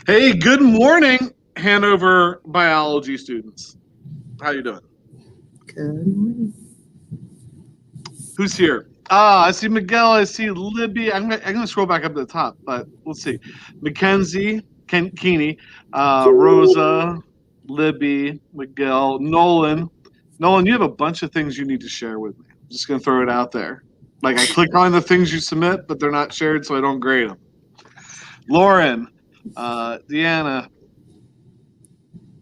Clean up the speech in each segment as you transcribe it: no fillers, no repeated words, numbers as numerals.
Hey, good morning, Hanover biology students. How you doing? Good morning. Who's here? I see Miguel. I see Libby. I'm gonna scroll back up to the top, but let's see. Mackenzie, Keeney, Rosa, Libby, Miguel, Nolan. Nolan, you have a bunch of things you need to share with me. I'm just gonna throw it out there. Like I click on the things you submit, but they're not shared, so I don't grade them. Lauren, Deanna,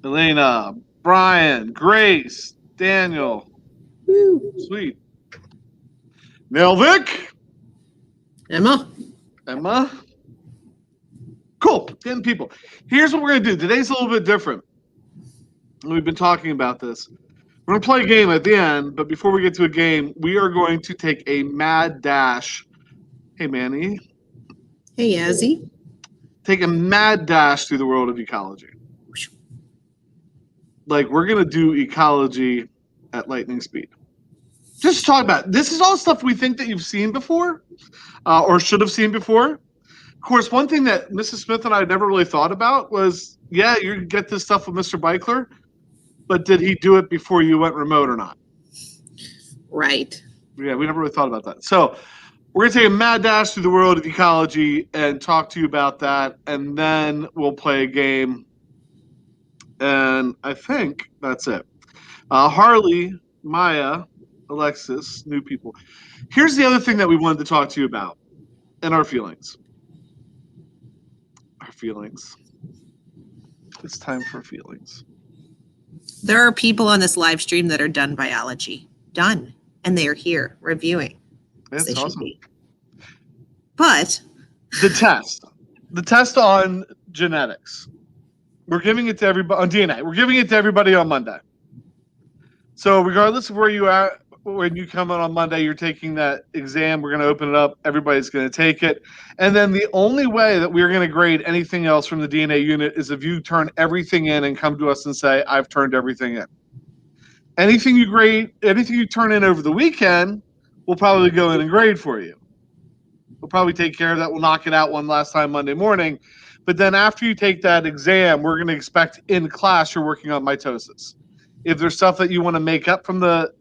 Elena, Brian, Grace, Daniel. Woo. Sweet. Nelvik, Emma. Emma. Cool. 10 people. Here's what we're going to do. Today's a little bit different. We've been talking about this. We're going to play a game at the end, but before we get to a game, we are going to take a mad dash. Hey, Manny. Hey, Yazzie. Take a mad dash through the world of ecology. Like, we're going to do ecology at lightning speed. Just talk about it. This is all stuff we think that you've seen before or should have seen before. Of course, one thing that Mrs. Smith and I never really thought about was, yeah, you get this stuff with Mr. Beichler, but did he do it before you went remote or not? Right. Yeah, we never really thought about that. So we're going to take a mad dash through the world of ecology and talk to you about that, and then we'll play a game. And I think that's it. Harley, Maya, Alexis, new people. Here's the other thing that we wanted to talk to you about and our feelings. Our feelings. It's time for feelings. There are people on this live stream that are done biology. Done. And they are here reviewing. That's awesome. But the test on genetics. We're giving it to everybody on DNA. We're giving it to everybody on Monday. So regardless of where you are, when you come in on Monday, you're taking that exam. We're going to open it up. Everybody's going to take it. And then the only way that we're going to grade anything else from the DNA unit is if you turn everything in and come to us and say, I've turned everything in. Anything you grade, anything you turn in over the weekend, we'll probably go in and grade for you. We'll probably take care of that. We'll knock it out one last time Monday morning. But then after you take that exam, we're going to expect in class you're working on mitosis. If there's stuff that you want to make up from the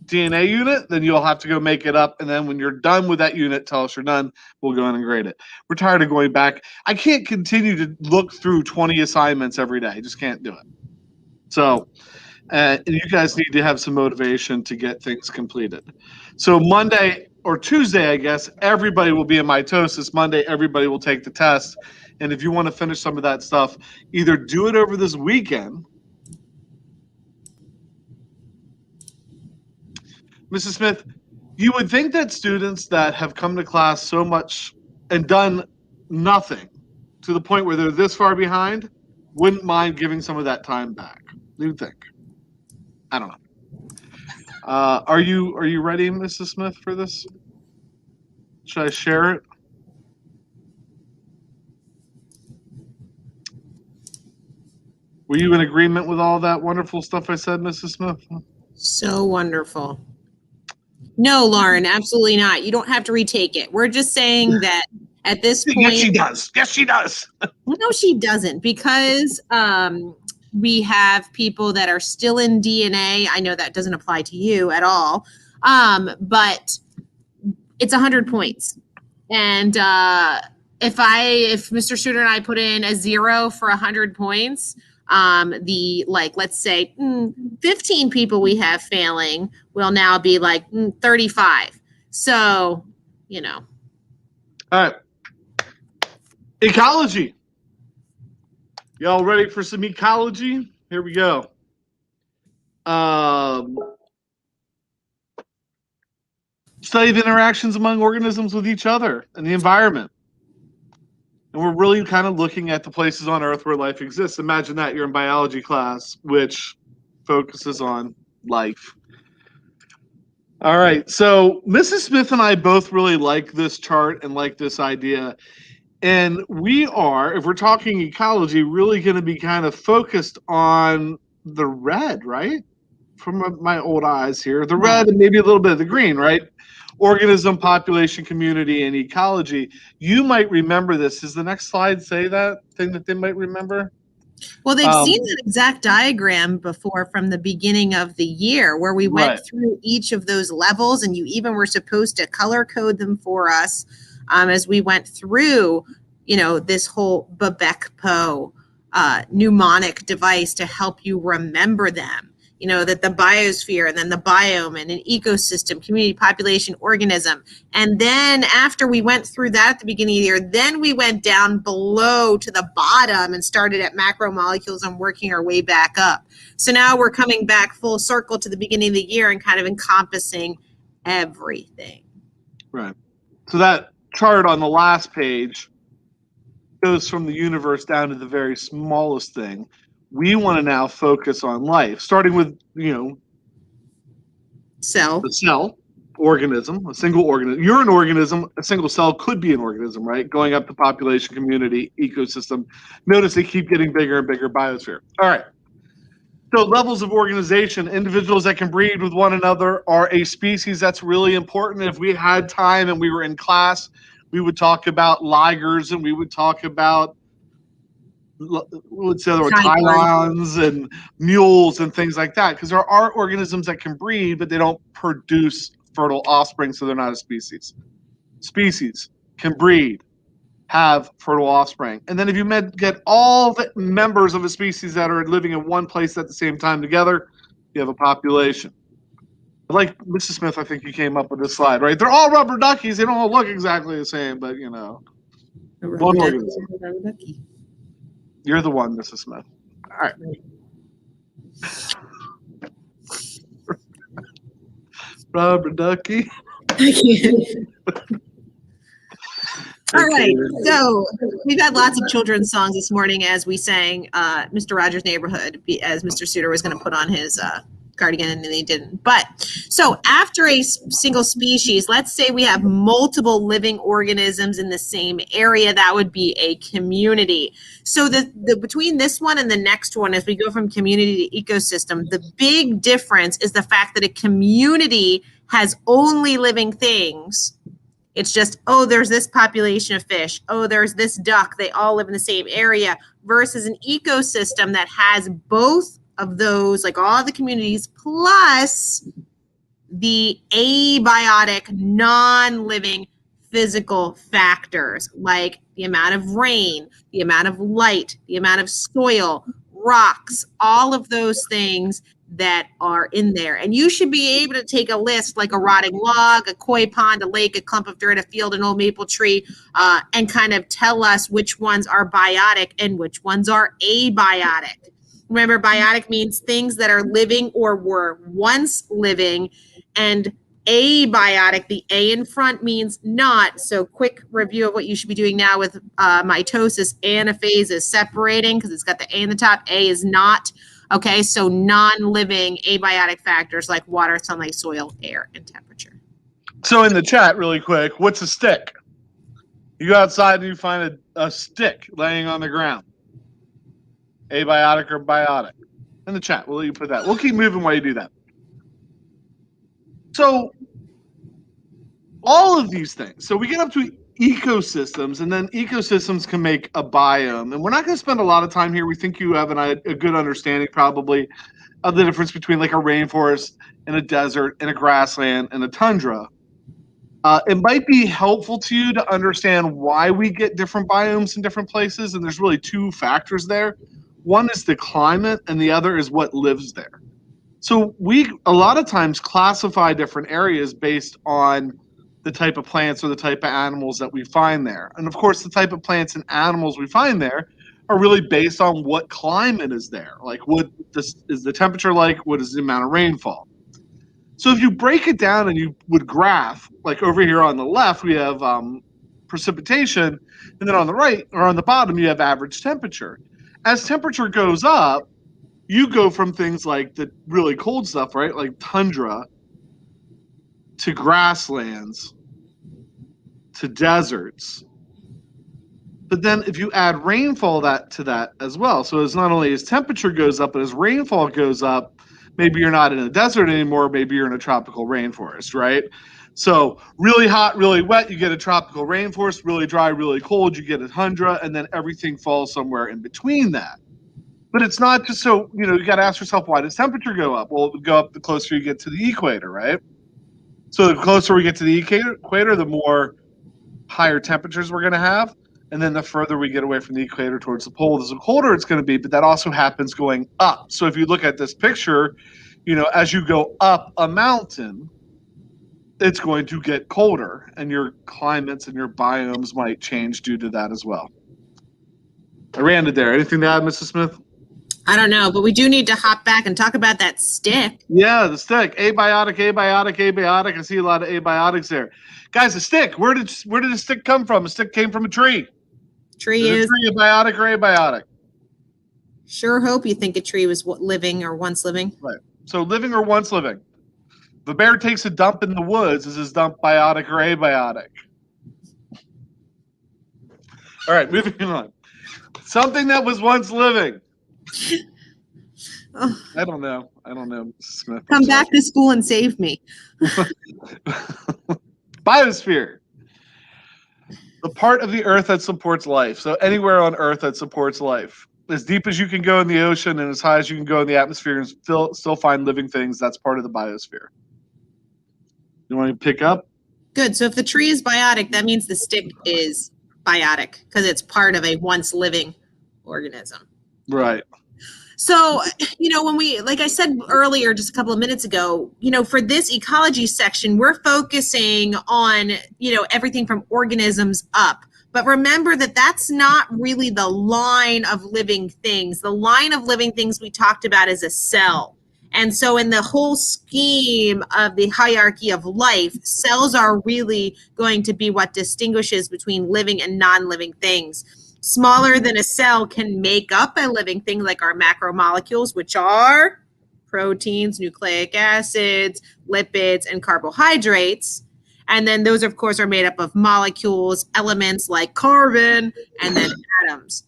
DNA unit, then you'll have to go make it up. And then when you're done with that unit, tell us you're done. We'll go in and grade it. We're tired of going back. I can't continue to look through 20 assignments every day. I just can't do it. So you guys need to have some motivation to get things completed. So Monday or Tuesday, I guess, everybody will be in mitosis. Monday, everybody will take the test. And if you want to finish some of that stuff, either do it over this weekend. Mrs. Smith, you would think that students that have come to class so much and done nothing to the point where they're this far behind wouldn't mind giving some of that time back. What do you think? I don't know. Are you ready, Mrs. Smith, for this? Should I share it? Were you in agreement with all that wonderful stuff I said, Mrs. Smith? So wonderful. No, Lauren, absolutely not. You don't have to retake it. We're just saying that at this point. Yes, she does. Yes, she does. No, she doesn't, because we have people that are still in DNA. I know that doesn't apply to you at all, but it's 100 points. And if Mr. Shooter and I put in a 0 for 100 points, let's say 15 people we have failing will now be 35. So, All right. Ecology. Y'all ready for some ecology? Here we go. Study the interactions among organisms with each other and the environment. And we're really kind of looking at the places on Earth where life exists. Imagine that you're in biology class, which focuses on life. All right. So Mrs. Smith and I both really like this chart and like this idea. And we are, if we're talking ecology, really going to be kind of focused on the red, right? From my old eyes here, the red and maybe a little bit of the green, right? organism, population, community, and ecology. You might remember this. Does the next slide say that thing that they might remember? Well, they've seen that exact diagram before from the beginning of the year where we went through each of those levels, and you even were supposed to color code them for us as we went through, this whole Babek-Po mnemonic device to help you remember them. That the biosphere and then the biome and an ecosystem, community, population, organism. And then after we went through that at the beginning of the year, then we went down below to the bottom and started at macromolecules and working our way back up. So now we're coming back full circle to the beginning of the year and kind of encompassing everything. Right. So that chart on the last page goes from the universe down to the very smallest thing. We want to now focus on life, starting with, cell. The cell, organism, a single organism. You're an organism. A single cell could be an organism, right? Going up to population, community, ecosystem. Notice they keep getting bigger and bigger, biosphere. All right. So levels of organization, individuals that can breed with one another are a species. That's really important. If we had time and we were in class, we would talk about ligers and we would talk about tylons and mules and things like that, because there are organisms that can breed, but they don't produce fertile offspring, so they're not a species. Species can breed, have fertile offspring. And then if you get all the members of a species that are living in one place at the same time together, you have a population. Like Mrs. Smith, I think you came up with this slide, right? They're all rubber duckies. They don't all look exactly the same, but one organism. You're the one, Mrs. Smith. All right. Rubber ducky. All right. So we've had lots of children's songs this morning as we sang Mr. Rogers' Neighborhood, as Mr. Suter was going to put on his cardigan and they didn't. But so after a single species, let's say we have multiple living organisms in the same area, that would be a community. So the between this one and the next one, as we go from community to ecosystem, the big difference is the fact that a community has only living things. It's just, there's this population of fish. There's this duck. They all live in the same area, versus an ecosystem that has both of those, like all the communities, plus the abiotic, non-living physical factors, like the amount of rain, the amount of light, the amount of soil, rocks, all of those things that are in there. And you should be able to take a list like a rotting log, a koi pond, a lake, a clump of dirt, a field, an old maple tree, and kind of tell us which ones are biotic and which ones are abiotic. Remember, biotic means things that are living or were once living, and abiotic, the A in front, means not. So quick review of what you should be doing now with mitosis. Anaphase is separating because it's got the A in the top. A is not. Okay, so non-living abiotic factors like water, sunlight, soil, air, and temperature. So in the chat, really quick, what's a stick? You go outside and you find a stick laying on the ground. Abiotic or biotic? In the chat, we'll let you put that. We'll keep moving while you do that. So all of these things. So we get up to ecosystems, and then ecosystems can make a biome. And we're not going to spend a lot of time here. We think you have a good understanding probably of the difference between like a rainforest and a desert and a grassland and a tundra. It might be helpful to you to understand why we get different biomes in different places. And there's really two factors there. One is the climate, and the other is what lives there. So we a lot of times classify different areas based on the type of plants or the type of animals that we find there. And of course, the type of plants and animals we find there are really based on what climate is there. Like what is the temperature like? What is the amount of rainfall? So if you break it down and you would graph, like over here on the left, we have precipitation, and then on the right or on the bottom, you have average temperature. As temperature goes up, you go from things like the really cold stuff, right? Like tundra, to grasslands, to deserts. But then if you add rainfall to that as well, so it's not only as temperature goes up, but as rainfall goes up, maybe you're not in a desert anymore, maybe you're in a tropical rainforest, right? So really hot, really wet, you get a tropical rainforest. Really dry, really cold, you get a tundra, and then everything falls somewhere in between that. But it's not just so, you got to ask yourself, why does temperature go up? Well, it would go up the closer you get to the equator, right? So the closer we get to the equator, the more higher temperatures we're going to have. And then the further we get away from the equator towards the poles, the colder it's going to be. But that also happens going up. So if you look at this picture, as you go up a mountain, it's going to get colder, and your climates and your biomes might change due to that as well. I ran it there. Anything to add, Mrs. Smith? I don't know, but we do need to hop back and talk about that stick. Yeah, the stick. Abiotic, abiotic, abiotic. I see a lot of abiotics there. Guys, the stick. Where did the stick come from? A stick came from a tree. Tree is a tree abiotic or abiotic? Sure hope you think a tree was living or once living. Right. So living or once living. If a bear takes a dump in the woods, is his dump biotic or abiotic? All right, moving on. Something that was once living. Oh. I don't know, Mrs. Smith. Come back to school and save me. Biosphere. The part of the earth that supports life. So anywhere on earth that supports life. As deep as you can go in the ocean and as high as you can go in the atmosphere and still find living things, that's part of the biosphere. You want to pick up? Good. So if the tree is biotic, that means the stick is biotic because it's part of a once living organism. Right. So, when we, like I said earlier, just a couple of minutes ago, for this ecology section, we're focusing on, everything from organisms up. But remember that that's not really the line of living things. The line of living things we talked about is a cell. And so in the whole scheme of the hierarchy of life, cells are really going to be what distinguishes between living and non-living things. Smaller than a cell can make up a living thing like our macromolecules, which are proteins, nucleic acids, lipids, and carbohydrates. And then those, of course, are made up of molecules, elements like carbon, and then atoms.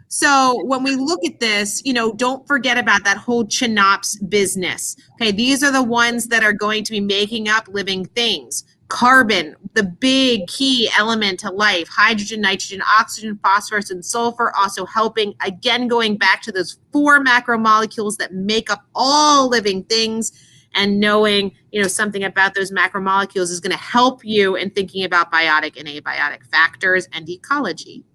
So when we look at this, don't forget about that whole CHNOPS business. Okay, these are the ones that are going to be making up living things. Carbon, the big key element to life, hydrogen, nitrogen, oxygen, phosphorus, and sulfur, also helping, again, going back to those 4 macromolecules that make up all living things, and knowing, something about those macromolecules is going to help you in thinking about biotic and abiotic factors and ecology.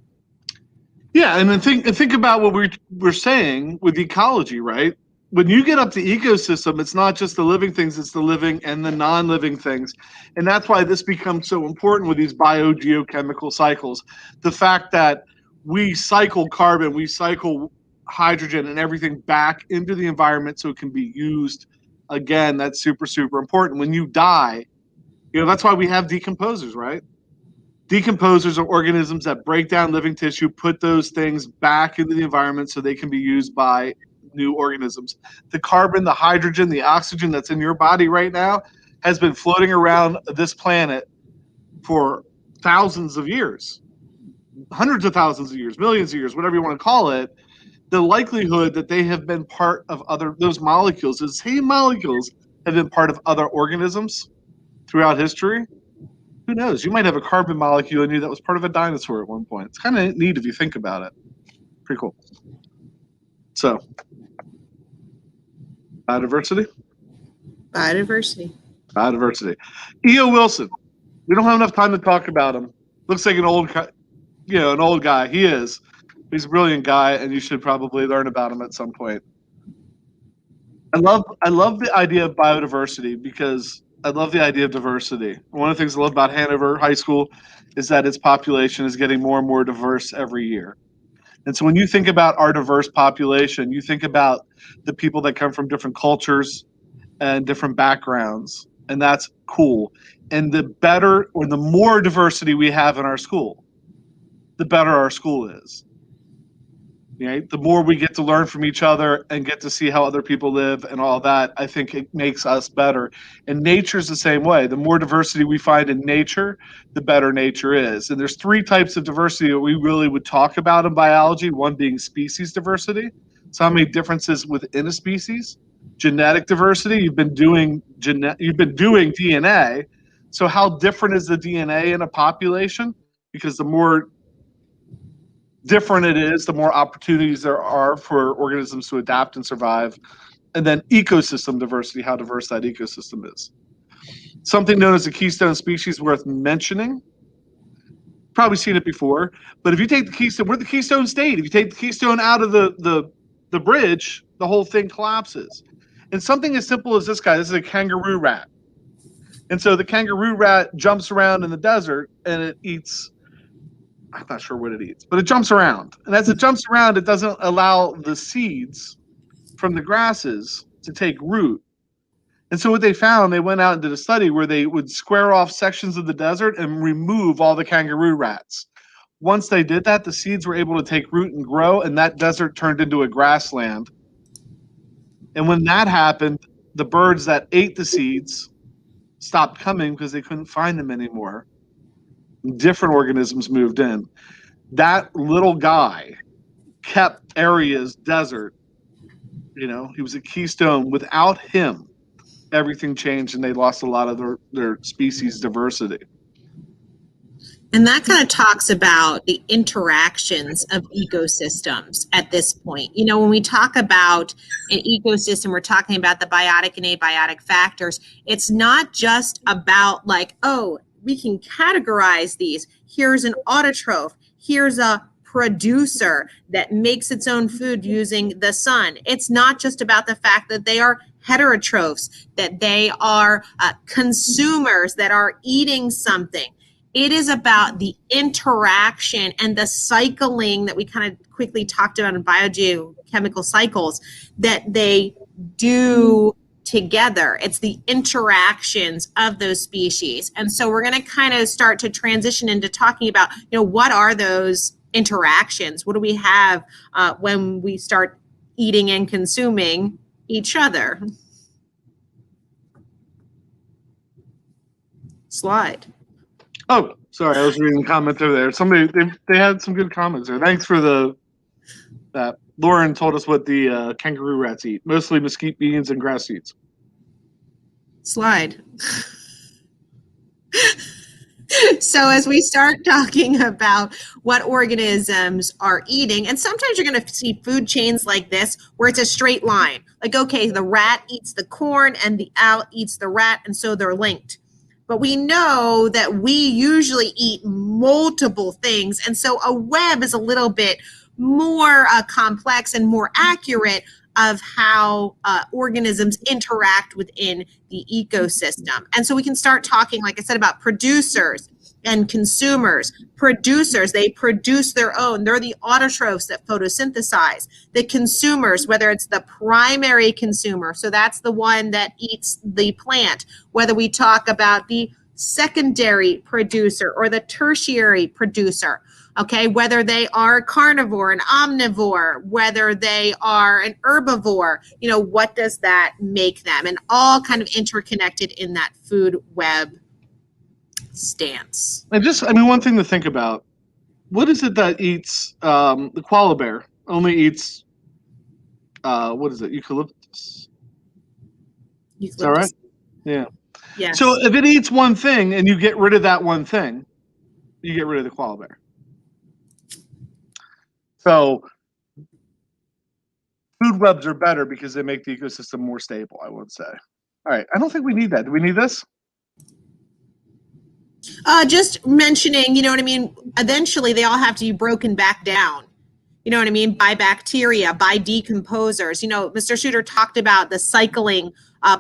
Yeah, and think about what we're saying with ecology, right? When you get up to ecosystem, it's not just the living things, it's the living and the non-living things. And that's why this becomes so important with these biogeochemical cycles. The fact that we cycle carbon, we cycle hydrogen and everything back into the environment so it can be used again, that's super, super important. When you die, that's why we have decomposers, right? Decomposers are organisms that break down living tissue, put those things back into the environment so they can be used by new organisms. The carbon, the hydrogen, the oxygen that's in your body right now has been floating around this planet for thousands of years, hundreds of thousands of years, millions of years, whatever you want to call it. The likelihood that they have been part of those molecules, the same molecules have been part of other organisms throughout history. Who knows? You might have a carbon molecule in you that was part of a dinosaur at one point. It's kind of neat if you think about it. Pretty cool. So, biodiversity. E.O. Wilson. We don't have enough time to talk about him. Looks like an old guy. He is. He's a brilliant guy, and you should probably learn about him at some point. I love the idea of biodiversity because I love the idea of diversity. One of the things I love about Hanover High School is that its population is getting more and more diverse every year. And so when you think about our diverse population, you think about the people that come from different cultures and different backgrounds, and that's cool. And the better or the more diversity we have in our school, the better our school is. Right? The more we get to learn from each other and get to see how other people live and all that, I think it makes us better. And nature's the same way. The more diversity we find in nature, the better nature is. And there's 3 types of diversity that we really would talk about in biology, one being species diversity. So how many differences within a species? Genetic diversity, you've been doing DNA. So how different is the DNA in a population? Because the more different it is, the more opportunities there are for organisms to adapt and survive. And then ecosystem diversity, how diverse that ecosystem is. Something known as a keystone species worth mentioning. Probably seen it before, but if you take the keystone, we're the Keystone State. If you take the keystone out of the bridge, the whole thing collapses. And something as simple as this guy, this is a kangaroo rat. And so the kangaroo rat jumps around in the desert and it eats, I'm not sure what it eats, but it jumps around. And as it jumps around, it doesn't allow the seeds from the grasses to take root. And so what they found, they went out and did a study where they would square off sections of the desert and remove all the kangaroo rats. Once they did that, the seeds were able to take root and grow, and that desert turned into a grassland. And when that happened, the birds that ate the seeds stopped coming because they couldn't find them anymore. Different organisms moved in. That little guy kept areas desert. You know, he was a keystone. Without him, everything changed and they lost a lot of their species diversity. And that kind of talks about the interactions of ecosystems at this point. You know, when we talk about an ecosystem, we're talking about the biotic and abiotic factors. It's not just about like, oh, we can categorize these. Here's an autotroph. Here's a producer that makes its own food using the sun. It's not just about the fact that they are heterotrophs, that they are consumers that are eating something. It is about the interaction and the cycling that we kind of quickly talked about in biogeochemical cycles that they do together. It's the interactions of those species. And so we're going to kind of start to transition into talking about, you know, what are those interactions? What do we have when we start eating and consuming each other? Slide. Oh, sorry, I was reading a comment through there. Somebody they had some good comments there. Thanks for that. Lauren told us what the kangaroo rats eat, mostly mesquite beans and grass seeds. Slide. So as we start talking about what organisms are eating, and sometimes you're going to see food chains like this where it's a straight line. Like, okay, the rat eats the corn and the owl eats the rat, and so they're linked. But we know that we usually eat multiple things, and so a web is a little bit more complex and more accurate of how organisms interact within the ecosystem. And so we can start talking, like I said, about producers and consumers. Producers, they produce their own. They're the autotrophs that photosynthesize. The consumers, whether it's the primary consumer, so that's the one that eats the plant, whether we talk about the secondary producer or the tertiary producer, okay, whether they are carnivore, an omnivore, whether they are an herbivore, you know, what does that make them? And all kind of interconnected in that food web stance. And just, I mean, one thing to think about, what is it that eats, the koala bear only eats, what is it, eucalyptus? Is that right? Yeah. Yeah. So if it eats one thing and you get rid of that one thing, you get rid of the koala bear. So food webs are better because they make the ecosystem more stable, I would say. All right, I don't think we need that. Do we need this? Just mentioning, you know what I mean? Eventually, they all have to be broken back down. You know what I mean? By bacteria, by decomposers. You know, Mr. Shooter talked about the cycling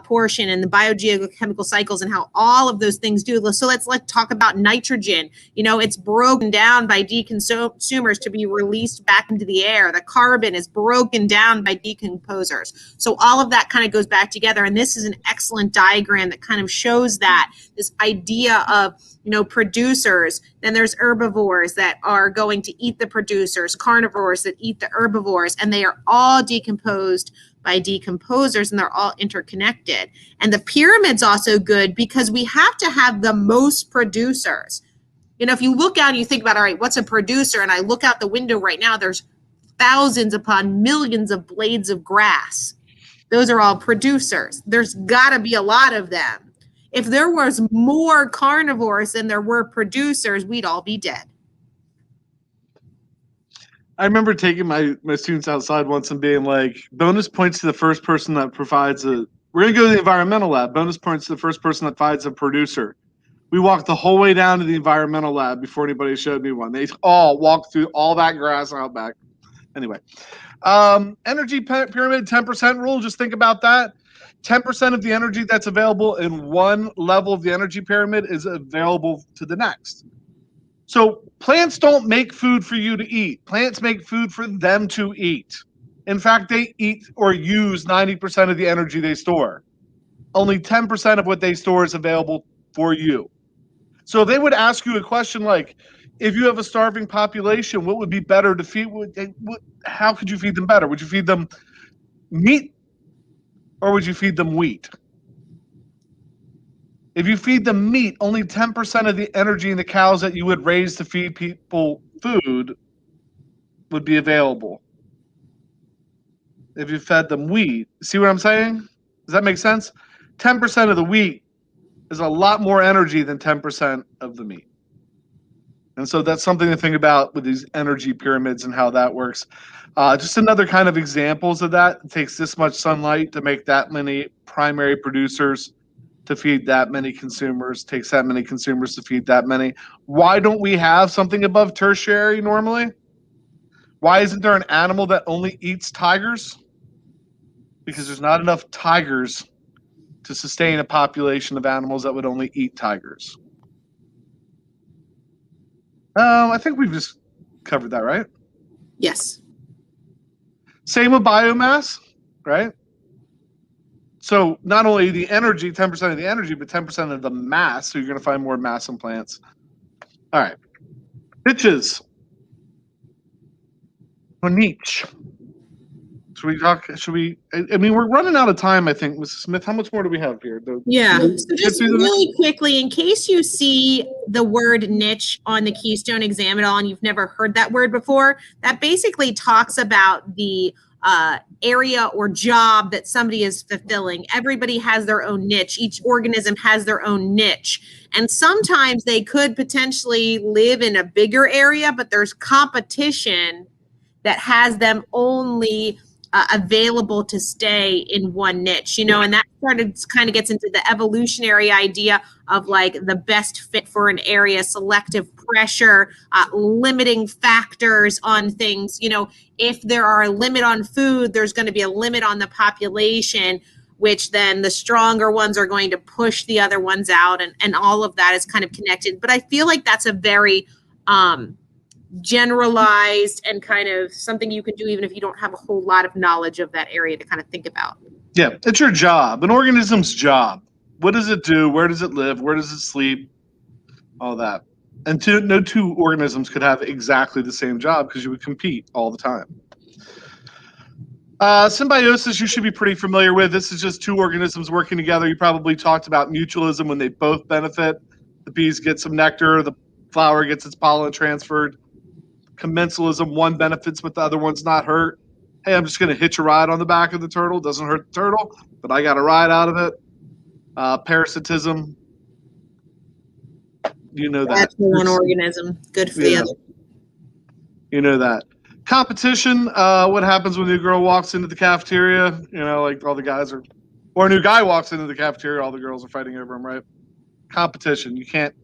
portion and the biogeochemical cycles and how all of those things do. So let's talk about nitrogen. You know, it's broken down by deconsumers to be released back into the air. The carbon is broken down by decomposers. So all of that kind of goes back together. And this is an excellent diagram that kind of shows that, this idea of, you know, producers, then there's herbivores that are going to eat the producers, carnivores that eat the herbivores, and they are all decomposed by decomposers, and they're all interconnected. And the pyramid's also good because we have to have the most producers. You know, if you look out and you think about, all right, what's a producer? And I look out the window right now, there's thousands upon millions of blades of grass. Those are all producers. There's got to be a lot of them. If there was more carnivores than there were producers, we'd all be dead. I remember taking my students outside once and being like, bonus points to the first person that provides a, we're going to go to the environmental lab, bonus points to the first person that finds a producer. We walked the whole way down to the environmental lab before anybody showed me one. They all walked through all that grass out back. Anyway, energy pyramid, 10% rule, just think about that. 10% of the energy that's available in one level of the energy pyramid is available to the next. So plants don't make food for you to eat. Plants make food for them to eat. In fact, they eat or use 90% of the energy they store. Only 10% of what they store is available for you. So they would ask you a question like, if you have a starving population, what would be better to feed? How could you feed them better? Would you feed them meat or would you feed them wheat? If you feed them meat, only 10% of the energy in the cows that you would raise to feed people food would be available. If you fed them wheat, see what I'm saying? Does that make sense? 10% of the wheat is a lot more energy than 10% of the meat. And so that's something to think about with these energy pyramids and how that works. Just another kind of examples of that. It takes this much sunlight to make that many primary producers to feed that many consumers, takes that many consumers to feed that many. Why don't we have something above tertiary normally? Why isn't there an animal that only eats tigers? Because there's not enough tigers to sustain a population of animals that would only eat tigers. I think we've just covered that, right? Yes. Same with biomass, right? So not only the energy, 10% of the energy, but 10% of the mass. So you're going to find more mass in plants. All right. Niches. Or niche. Should we talk? Should we? I mean, we're running out of time, I think, Mrs. Smith. How much more do we have here? Yeah. So just really quickly, in case you see the word niche on the Keystone Exam at all and you've never heard that word before, that basically talks about the area or job that somebody is fulfilling. Everybody has their own niche. Each organism has their own niche. And sometimes they could potentially live in a bigger area, but there's competition that has them only available to stay in one niche, you know, and that kind of gets into the evolutionary idea of like the best fit for an area, selective pressure, limiting factors on things. You know, if there are a limit on food, there's going to be a limit on the population, which then the stronger ones are going to push the other ones out, and all of that is kind of connected. But I feel like that's a very generalized and kind of something you can do even if you don't have a whole lot of knowledge of that area to kind of think about. Yeah, it's your job, an organism's job. What does it do? Where does it live? Where does it sleep? All that. And no two organisms could have exactly the same job because you would compete all the time. Symbiosis, you should be pretty familiar with. This is just two organisms working together. You probably talked about mutualism when they both benefit. The bees get some nectar, the flower gets its pollen transferred. Commensalism, one benefits but the other one's not hurt. Hey, I'm just going to hitch a ride on the back of the turtle. Doesn't hurt the turtle, but I got a ride out of it. Parasitism, you know that. That's one organism. Good for the other. You know that. Competition, what happens when a new girl walks into the cafeteria? You know, like all the guys are, or a new guy walks into the cafeteria, all the girls are fighting over him, right? Competition. You can't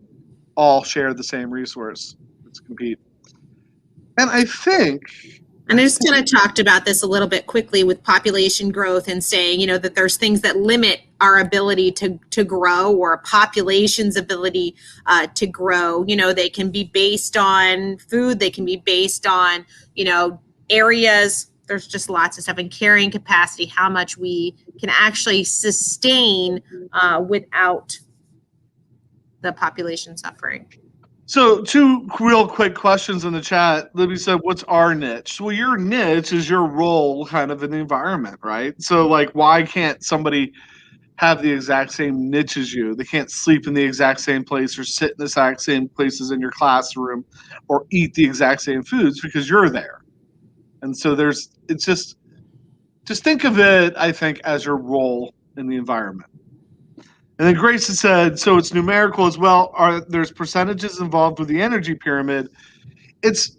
all share the same resource. Let's compete. And I think, and I just kind of talked about this a little bit quickly with population growth and saying, you know, that there's things that limit our ability to grow, or a population's ability to grow. You know, they can be based on food, they can be based on, you know, areas. There's just lots of stuff, and carrying capacity, how much we can actually sustain without the population suffering. So 2 real quick questions in the chat. Libby said, what's our niche? Well, your niche is your role kind of in the environment, right? So like, why can't somebody have the exact same niche as you? They can't sleep in the exact same place or sit in the exact same places in your classroom or eat the exact same foods because you're there. And so it's just think of it, I think, as your role in the environment. And then Grace has said, so it's numerical as well. There's percentages involved with the energy pyramid. It's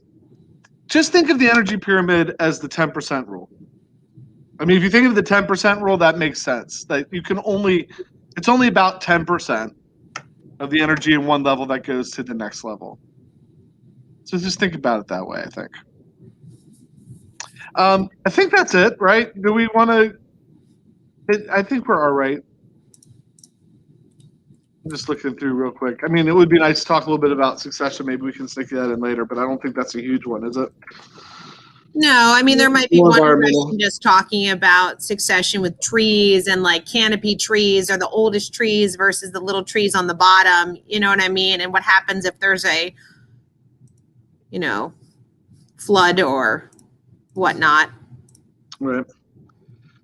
just think of the energy pyramid as the 10% rule. I mean, if you think of the 10% rule, that makes sense. That it's only about 10% of the energy in one level that goes to the next level. So just think about it that way, I think. I think that's it, right? Do we want to? I think we're all right. I'm just looking through real quick. I mean, it would be nice to talk a little bit about succession. Maybe we can stick that in later, but I don't think that's a huge one, is it? No, I mean, there might be More one environmental. question just talking about succession with trees and like canopy trees or the oldest trees versus the little trees on the bottom. You know what I mean? And what happens if there's a, flood or whatnot. Right.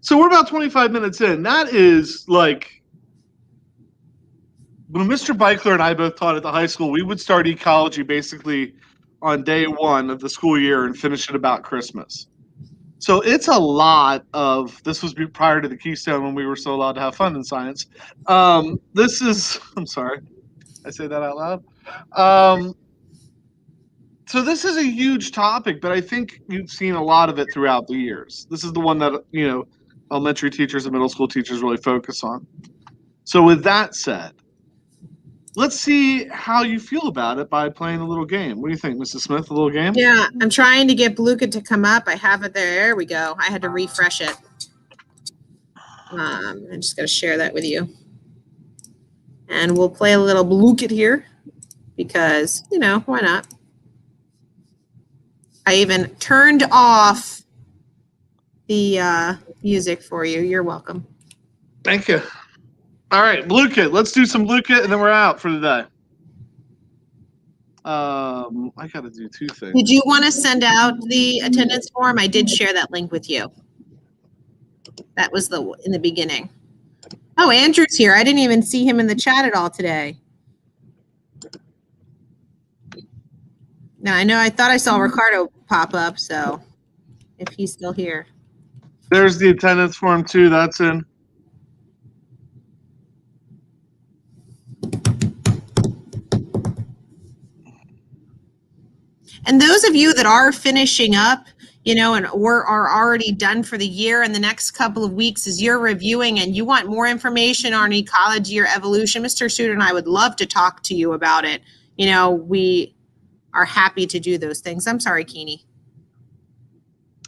So we're about 25 minutes in. That is like when Mr. Beichler and I both taught at the high school, we would start ecology basically on day one of the school year and finish it about Christmas. So it's a lot of, this was prior to the Keystone when we were still allowed to have fun in science. This is, I'm sorry, I say that out loud. So this is a huge topic, but I think you've seen a lot of it throughout the years. This is the one that, elementary teachers and middle school teachers really focus on. So with that said, let's see how you feel about it by playing a little game. What do you think, Mrs. Smith, a little game? Yeah, I'm trying to get Beluga to come up. I have it there. There we go. I had to refresh it. I'm just going to share that with you. And we'll play a little Beluga here because, why not? I even turned off the music for you. You're welcome. Thank you. All right, Blue Kit. Let's do some Blue Kit, and then we're out for the day. I got to do two things. Did you want to send out the attendance form? I did share that link with you. That was in the beginning. Oh, Andrew's here. I didn't even see him in the chat at all today. Now, I thought I saw Ricardo pop up, so if he's still here. There's the attendance form, too. That's in. And those of you that are finishing up, and or are already done for the year in the next couple of weeks as you're reviewing and you want more information on ecology or evolution, Mr. Suter and I would love to talk to you about it. We are happy to do those things. I'm sorry, Keeney.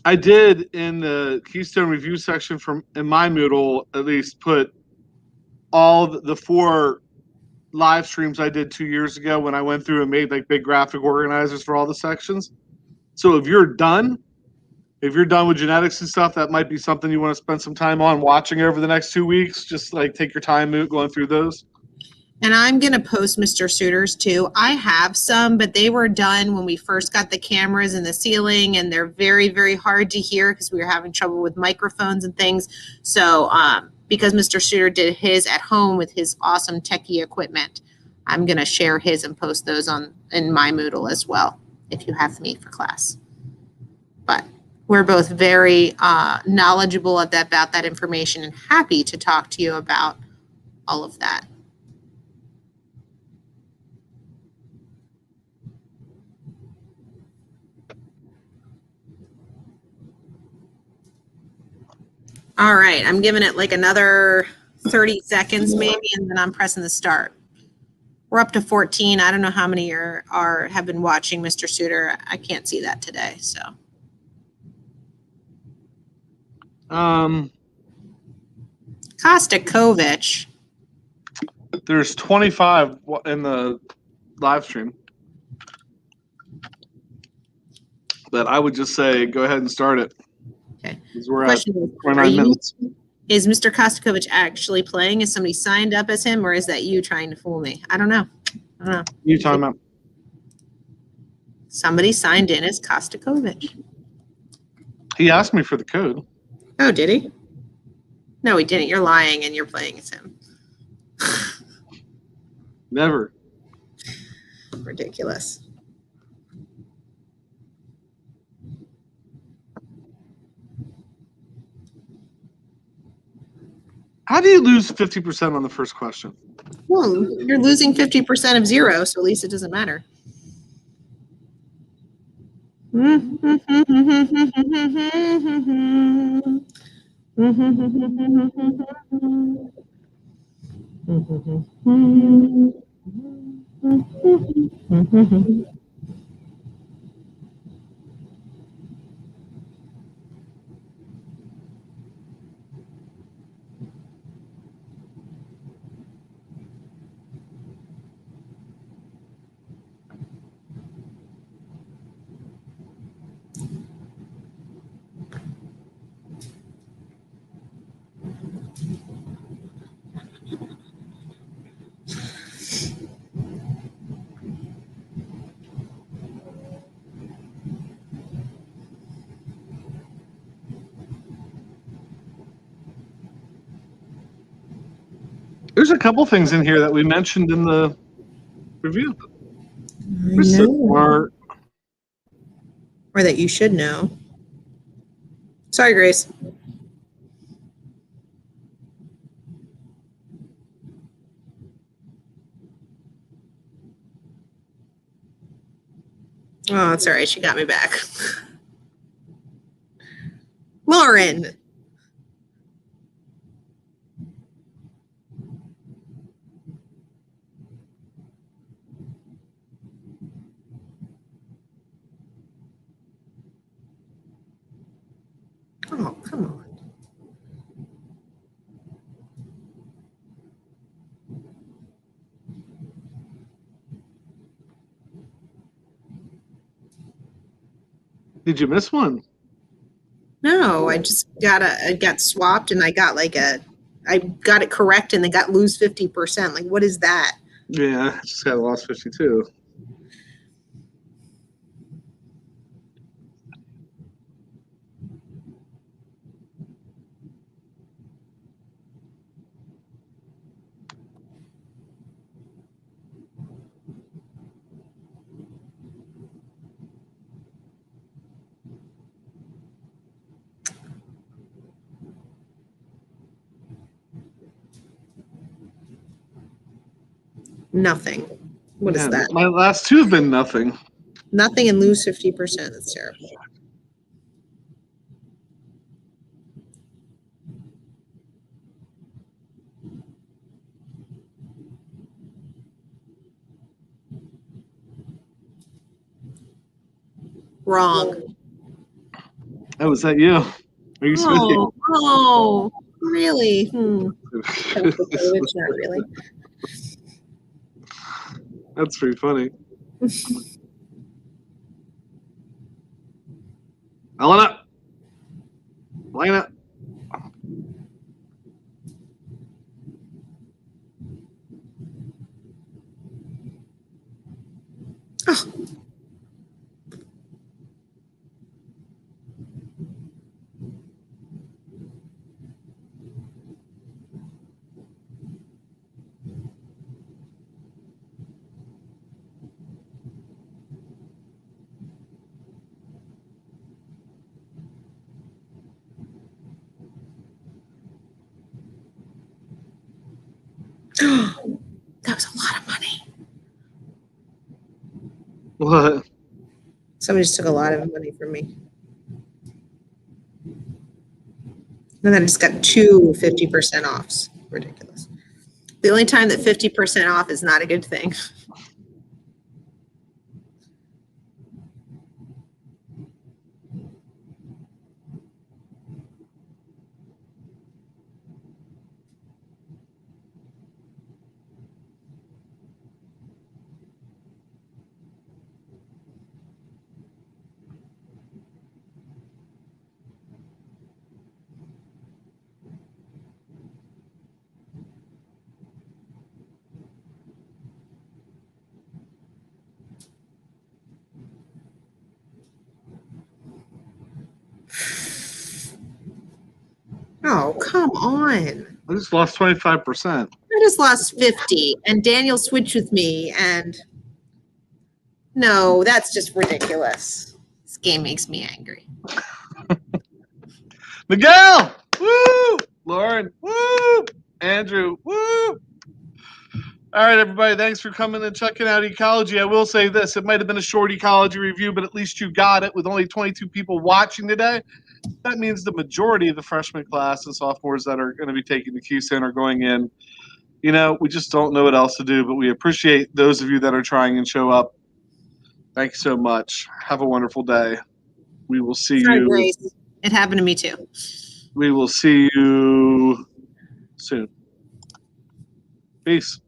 I did in the Keystone review section in my Moodle at least put all the 4 live streams I did 2 years ago when I went through and made like big graphic organizers for all the sections. So if you're done with genetics and stuff, that might be something you want to spend some time on watching over the next 2 weeks. Just like take your time going through those. And I'm going to post Mr. Suter's too. I have some, but they were done when we first got the cameras in the ceiling, and they're very, very hard to hear because we were having trouble with microphones and things. So because Mr. Suter did his at home with his awesome techie equipment, I'm going to share his and post those in my Moodle as well if you have me for class. But we're both very knowledgeable about that information and happy to talk to you about all of that. All right, I'm giving it like another 30 seconds maybe, and then I'm pressing the start. We're up to 14. I don't know how many have been watching Mr. Suter. I can't see that today, so. Kostakovich. There's 25 in the live stream. But I would just say go ahead and start it. Okay. We're at 29 minutes. Is Mr. Kostakovich actually playing? Is somebody signed up as him, or is that you trying to fool me? I don't know. You talking about? Somebody signed in as Kostakovich. He asked me for the code. Oh, did he? No, he didn't. You're lying and you're playing as him. Never. Ridiculous. How do you lose 50% on the first question? Well, you're losing 50% of 0, so at least it doesn't matter. There's a couple things in here that we mentioned in the review. I know. Or that you should know. Sorry, Grace. Oh, it's all right. She got me back. Lauren. Oh, come on. Did you miss one? No, I just got swapped and I got I got it correct and they got lose 50%. Like, what is that? Yeah, I just got lost 52. Nothing. What is that? My last two have been nothing. Nothing and lose 50%. That's terrible. Wrong. Oh, was that you? Are you switching? Oh, really? It's not really. That's pretty funny. Elena, Elena. Oh. That was a lot of money. What? Somebody just took a lot of money from me. And then I just got two 50% offs. Ridiculous. The only time that 50% off is not a good thing. Oh, come on. I just lost 25%. I just lost 50 and Daniel switched with me and no, that's just ridiculous. This game makes me angry. Miguel! Woo! Lauren! Woo! Andrew, woo! All right, everybody, thanks for coming and checking out Ecology. I will say this, it might have been a short Ecology review, but at least you got it with only 22 people watching today. That means the majority of the freshman class and sophomores that are going to be taking the Keystone are going in. You know, we just don't know what else to do, but we appreciate those of you that are trying and show up. Thank you so much. Have a wonderful day. We will see Sorry, you. Grace. It happened to me too. We will see you soon. Peace.